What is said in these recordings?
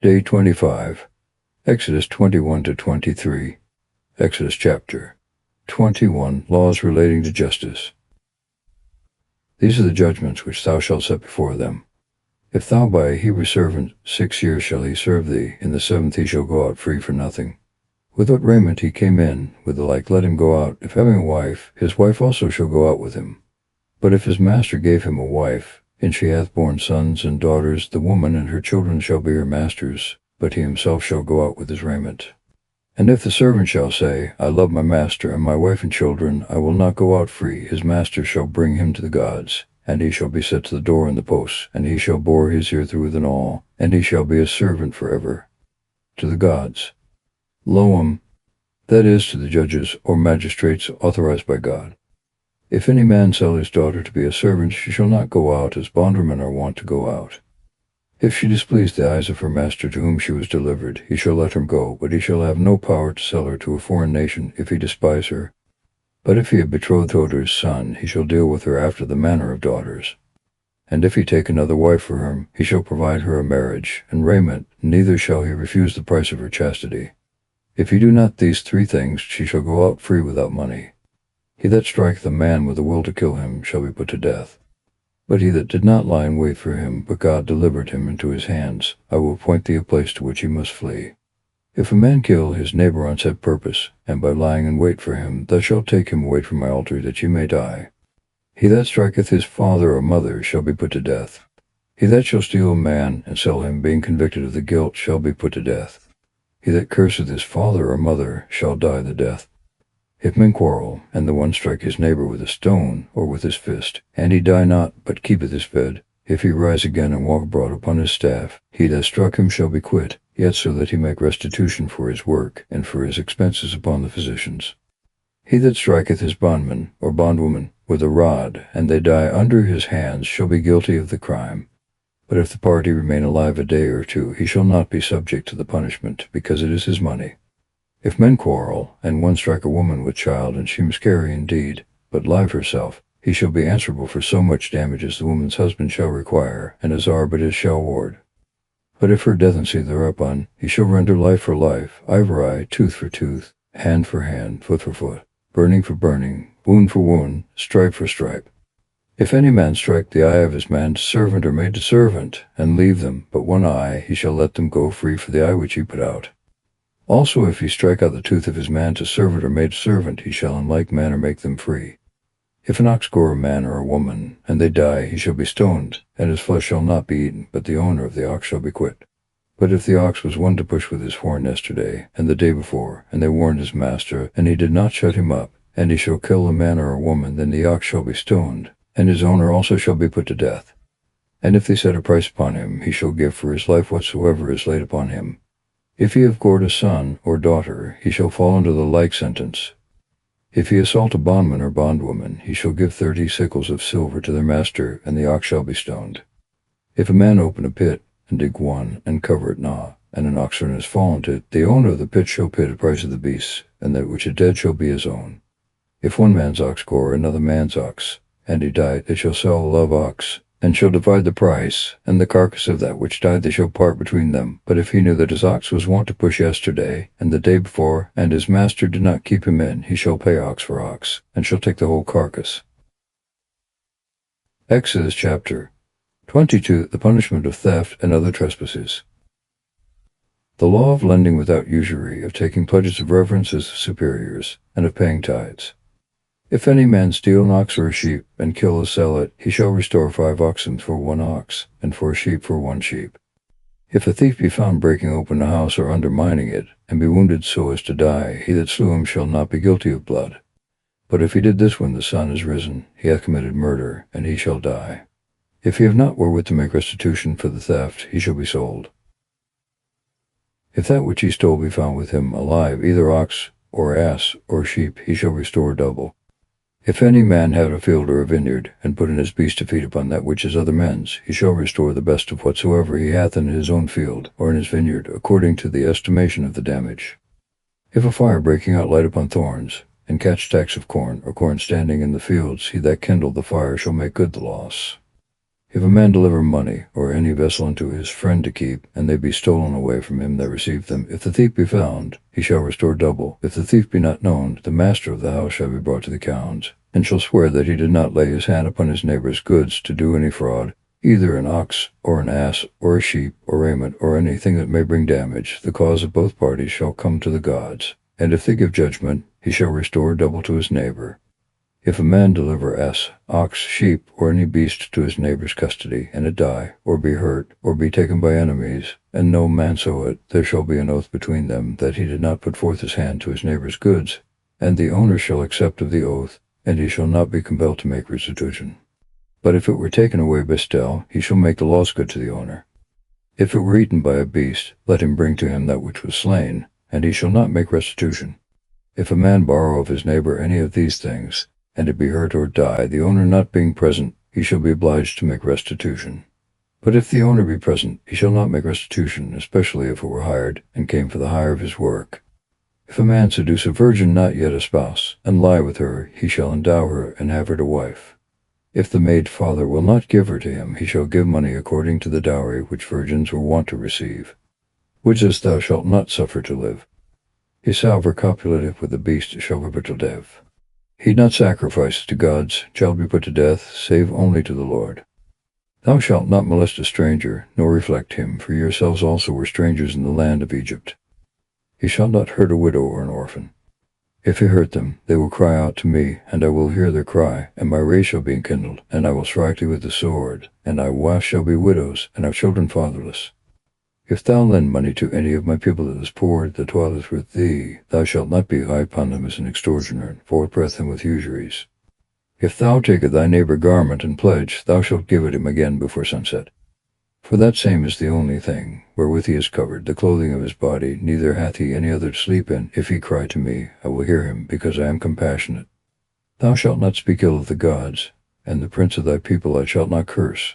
Day 25. Exodus 21 to 23. Exodus chapter 21. Laws relating to justice. These are the judgments which thou shalt set before them. If thou buy a Hebrew servant, 6 years shall he serve thee. In the 7th he shall go out free for nothing. With what raiment he came in, with the like let him go out. If having a wife, his wife also shall go out with him. But if his master gave him a wife, and she hath borne sons and daughters, the woman and her children shall be her master's, but he himself shall go out with his raiment. And if the servant shall say, I love my master and my wife and children, I will not go out free, his master shall bring him to the gods, and he shall be set to the door and the posts, and he shall bore his ear through with an awl, and he shall be a servant forever. To the gods. Loam, that is, to the judges or magistrates authorized by God. If any man sell his daughter to be a servant, she shall not go out as bondwomen are wont to go out. If she displease the eyes of her master to whom she was delivered, he shall let her go, but he shall have no power to sell her to a foreign nation, if he despise her. But if he have betrothed her to his son, he shall deal with her after the manner of daughters. And if he take another wife for her, he shall provide her a marriage and raiment, neither shall he refuse the price of her chastity. If he do not these 3 things, she shall go out free without money. He that striketh a man with a will to kill him shall be put to death. But he that did not lie in wait for him, but God delivered him into his hands, I will appoint thee a place to which he must flee. If a man kill his neighbor on set purpose, and by lying in wait for him, thou shalt take him away from my altar, that he may die. He that striketh his father or mother shall be put to death. He that shall steal a man, and sell him, being convicted of the guilt, shall be put to death. He that curseth his father or mother shall die the death. If men quarrel, and the one strike his neighbor with a stone, or with his fist, and he die not, but keepeth his bed, if he rise again and walk abroad upon his staff, he that struck him shall be quit, yet so that he make restitution for his work, and for his expenses upon the physicians. He that striketh his bondman, or bondwoman, with a rod, and they die under his hands, shall be guilty of the crime. But if the party remain alive a day or 2, he shall not be subject to the punishment, because it is his money. If men quarrel, and one strike a woman with child, and she miscarry indeed, but live herself, he shall be answerable for so much damage as the woman's husband shall require, and as arbiters shall award. But if her death ensue thereupon, he shall render life for life, eye for eye, tooth for tooth, hand for hand, foot for foot, burning for burning, wound for wound, stripe for stripe. If any man strike the eye of his man to servant or maid to servant, and leave them but one eye, he shall let them go free for the eye which he put out. Also if he strike out the tooth of his man to servant or maid servant, he shall in like manner make them free. If an ox gore a man or a woman, and they die, he shall be stoned, and his flesh shall not be eaten, but the owner of the ox shall be quit. But if the ox was one to push with his horn yesterday, and the day before, and they warned his master, and he did not shut him up, and he shall kill a man or a woman, then the ox shall be stoned, and his owner also shall be put to death. And if they set a price upon him, he shall give for his life whatsoever is laid upon him. If he have gored a son or daughter, he shall fall under the like sentence. If he assault a bondman or bondwoman, he shall give 30 sickles of silver to their master, and the ox shall be stoned. If a man open a pit, and dig one, and cover it not, and an oxen is fallen to it, the owner of the pit shall pay the price of the beasts, and that which is dead shall be his own. If one man's ox gore another man's ox, and he die, they shall sell a love ox, and shall divide the price, and the carcass of that which died they shall part between them. But if he knew that his ox was wont to push yesterday, and the day before, and his master did not keep him in, he shall pay ox for ox, and shall take the whole carcass. Exodus chapter 22. The punishment of theft and other trespasses. The law of lending without usury, of taking pledges of reverence as superiors, and of paying tithes. If any man steal an ox or a sheep, and kill or sell it, he shall restore 5 oxen for 1 ox, and for a sheep for 1 sheep. If a thief be found breaking open a house or undermining it, and be wounded so as to die, he that slew him shall not be guilty of blood. But if he did this when the sun is risen, he hath committed murder, and he shall die. If he have not wherewith to make restitution for the theft, he shall be sold. If that which he stole be found with him alive, either ox, or ass, or sheep, he shall restore double. If any man have a field or a vineyard, and put in his beast to feed upon that which is other men's, he shall restore the best of whatsoever he hath in his own field, or in his vineyard, according to the estimation of the damage. If a fire breaking out light upon thorns, and catch stacks of corn, or corn standing in the fields, he that kindled the fire shall make good the loss. If a man deliver money or any vessel unto his friend to keep, and they be stolen away from him that received them, if the thief be found, he shall restore double. If the thief be not known, the master of the house shall be brought to the accounts, and shall swear that he did not lay his hand upon his neighbor's goods to do any fraud, either an ox, or an ass, or a sheep, or raiment, or anything that may bring damage. The cause of both parties shall come to the gods, and if they give judgment, he shall restore double to his neighbor. If a man deliver ass, ox, sheep, or any beast to his neighbor's custody, and it die, or be hurt, or be taken by enemies, and no man sow it, there shall be an oath between them that he did not put forth his hand to his neighbor's goods, and the owner shall accept of the oath, and he shall not be compelled to make restitution. But if it were taken away by stealth, he shall make the loss good to the owner. If it were eaten by a beast, let him bring to him that which was slain, and he shall not make restitution. If a man borrow of his neighbor any of these things, and it be hurt or die, the owner not being present, he shall be obliged to make restitution. But if the owner be present, he shall not make restitution, especially if it were hired, and came for the hire of his work. If a man seduce a virgin not yet a spouse, and lie with her, he shall endow her, and have her to wife. If the maid father will not give her to him, he shall give money according to the dowry which virgins were wont to receive. Widgers thou shalt not suffer to live. Whosoever copulate with the beast shall be put to death. He not sacrifices to gods shall be put to death, save only to the Lord. Thou shalt not molest a stranger, nor reflect him, for yourselves also were strangers in the land of Egypt. He shall not hurt a widow or an orphan. If he hurt them, they will cry out to me, and I will hear their cry, and my wrath shall be enkindled, and I will strike thee with the sword, and thy wives shall be widows, and our children fatherless. If thou lend money to any of my people that is poor, that dwelleth with thee, thou shalt not be high upon them as an extortioner, and forthbreath them with usuries. If thou takest thy neighbor garment and pledge, thou shalt give it him again before sunset. For that same is the only thing wherewith he is covered, the clothing of his body, neither hath he any other to sleep in. If he cry to me, I will hear him, because I am compassionate. Thou shalt not speak ill of the gods, and the prince of thy people thou shalt not curse.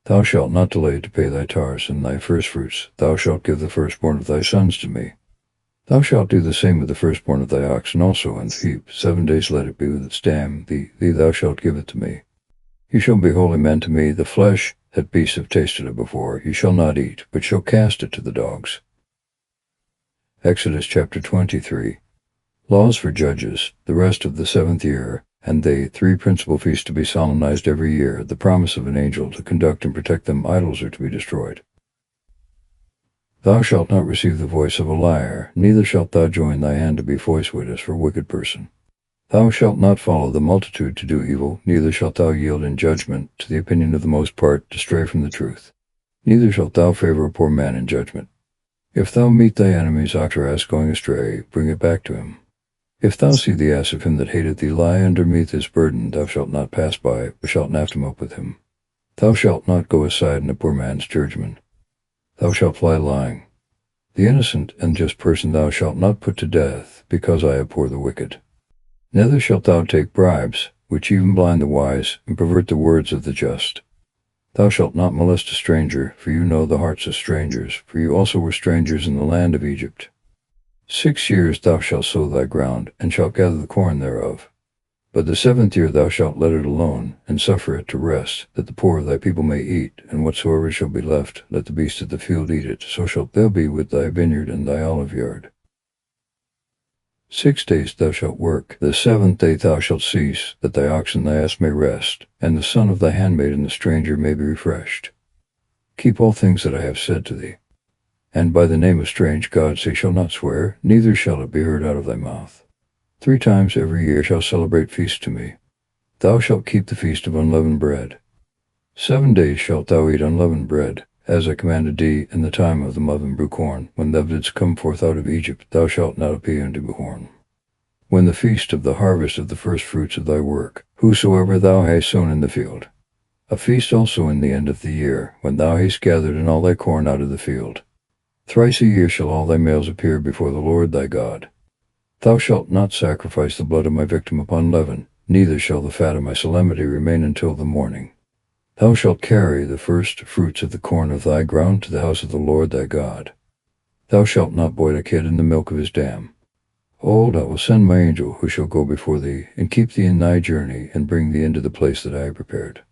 Thou shalt not delay to pay thy tithes and thy firstfruits. Thou shalt give the firstborn of thy sons to me. Thou shalt do the same with the firstborn of thy oxen also and sheep. 7 days let it be with its dam. Thee thou shalt give it to me. You shall be holy men to me. The flesh that beasts have tasted of before, you shall not eat, but shall cast it to the dogs. Exodus chapter 23. Laws for judges, the rest of the 7th year, and they 3 principal feasts to be solemnized every year, the promise of an angel to conduct and protect them. Idols are to be destroyed. Thou shalt not receive the voice of a liar, neither shalt thou join thy hand to be voice witness for a wicked person. Thou shalt not follow the multitude to do evil, neither shalt thou yield in judgment to the opinion of the most part, to stray from the truth. Neither shalt thou favor a poor man in judgment. If thou meet thy enemy's ox or ass going astray, bring it back to him. If thou see the ass of him that hateth thee lie underneath his burden, thou shalt not pass by, but shalt naft him up with him. Thou shalt not go aside in a poor man's judgment. Thou shalt fly lying. The innocent and just person thou shalt not put to death, because I abhor the wicked. Neither shalt thou take bribes, which even blind the wise, and pervert the words of the just. Thou shalt not molest a stranger, for you know the hearts of strangers, for you also were strangers in the land of Egypt. 6 years thou shalt sow thy ground, and shalt gather the corn thereof. But the 7th year thou shalt let it alone, and suffer it to rest, that the poor of thy people may eat, and whatsoever shall be left, let the beasts of the field eat it. So shalt thou be with thy vineyard and thy olive yard. 6 days thou shalt work, the 7th day thou shalt cease, that thy ox and thy ass may rest, and the son of thy handmaid and the stranger may be refreshed. Keep all things that I have said to thee. And by the name of strange gods they shall not swear, neither shall it be heard out of thy mouth. 3 times every year shall celebrate feasts to me. Thou shalt keep the feast of unleavened bread. 7 days shalt thou eat unleavened bread, as I commanded thee in the time of the leavened brew corn. When thou didst come forth out of Egypt, thou shalt not appear unto corn. When the feast of the harvest of the first fruits of thy work, whosoever thou hast sown in the field. A feast also in the end of the year, when thou hast gathered in all thy corn out of the field. Thrice a year shall all thy males appear before the Lord thy God. Thou shalt not sacrifice the blood of my victim upon leaven, neither shall the fat of my solemnity remain until the morning. Thou shalt carry the first fruits of the corn of thy ground to the house of the Lord thy God. Thou shalt not boil a kid in the milk of his dam. Behold, I will send my angel, who shall go before thee, and keep thee in thy journey, and bring thee into the place that I have prepared.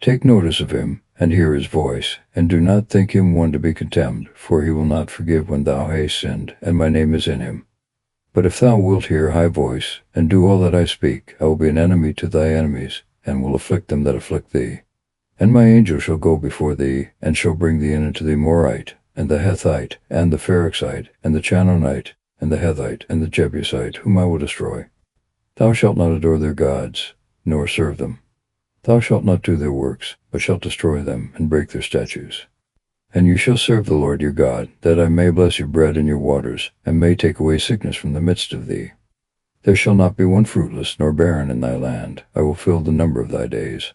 Take notice of him, and hear his voice, and do not think him one to be contemned, for he will not forgive when thou hast sinned, and my name is in him. But if thou wilt hear high voice, and do all that I speak, I will be an enemy to thy enemies, and will afflict them that afflict thee. And my angel shall go before thee, and shall bring thee in into the Amorite, and the Hethite, and the Pharisite, and the Canaanite, and the Hethite, and the Jebusite, whom I will destroy. Thou shalt not adore their gods, nor serve them. Thou shalt not do their works, but shalt destroy them, and break their statutes. And you shall serve the Lord your God, that I may bless your bread and your waters, and may take away sickness from the midst of thee. There shall not be one fruitless nor barren in thy land. I will fill the number of thy days.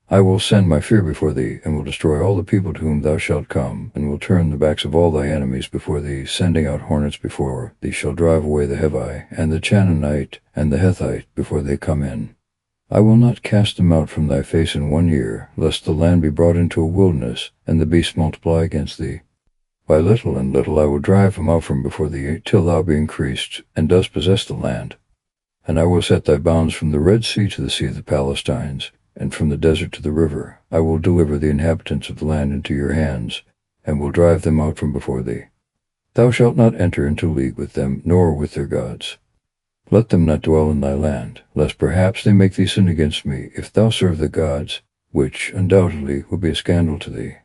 I will send my fear before thee, and will destroy all the people to whom thou shalt come, and will turn the backs of all thy enemies before thee, sending out hornets before thee shall drive away the Hivite, and the Canaanite, and the Hethite before they come in. I will not cast them out from thy face in 1 year, lest the land be brought into a wilderness, and the beasts multiply against thee. By little and little I will drive them out from before thee, till thou be increased, and dost possess the land. And I will set thy bounds from the Red Sea to the Sea of the Palestines, and from the desert to the river. I will deliver the inhabitants of the land into your hands, and will drive them out from before thee. Thou shalt not enter into league with them, nor with their gods. Let them not dwell in thy land, lest perhaps they make thee sin against me, if thou serve the gods, which undoubtedly will be a scandal to thee.